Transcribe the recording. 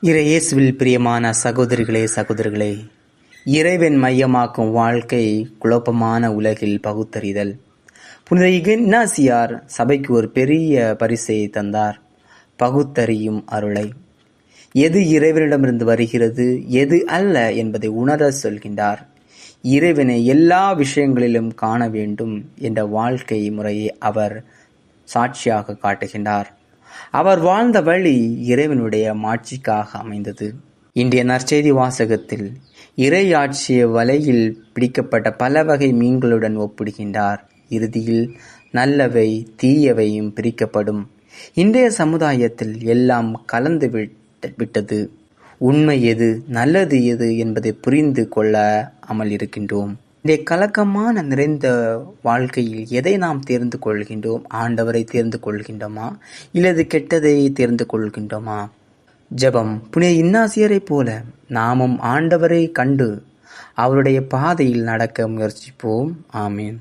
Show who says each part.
Speaker 1: இறையேசுவில் பிரியமான சகோதரிகளே, இறைவன் மையமாக்கும் வாழ்க்கை குழப்பமான உலகில் பகுத்தறிதல். புனித இக்னாசியார் சபைக்கு ஒரு பெரிய பரிசை தந்தார், பகுத்தறியும் அருளை. எது இறைவனிடமிருந்து வருகிறது, எது அல்ல என்பதை உணர சொல்கின்றார். இறைவனை எல்லா விஷயங்களிலும் காண வேண்டும் என்ற வாழ்க்கை முறையை அவர் சாட்சியாக காட்டுகின்றார். அவர் வாழ்ந்த வழி இறைவனுடைய மாட்சிக்காக அமைந்தது. இன்றைய நற்செய்தி வாசகத்தில் இறையாட்சிய வலையில் பிடிக்கப்பட்ட பல வகை மீன்களுடன் ஒப்பிடுகின்றார். இறுதியில் நல்லவை தீயவையும் பிரிக்கப்படும். இன்றைய சமுதாயத்தில் எல்லாம் கலந்து விட்டது. உண்மை எது, நல்லது எது என்பதை புரிந்து கொள்ளாமல் இருக்கின்றோம். இந்த கலக்கமான நிறைந்த வாழ்க்கையில் எதை நாம் தேர்ந்து கொள்கின்றோம்? ஆண்டவரை தேர்ந்து கொள்கின்றோமா, இல்லது கெட்டதை தேர்ந்து கொள்கின்றோமா? ஜெபம். புனித இன்னாசியரை போல நாமும் ஆண்டவரை கண்டு அவருடைய பாதையில் நடக்க முயற்சிப்போம். ஆமீன்.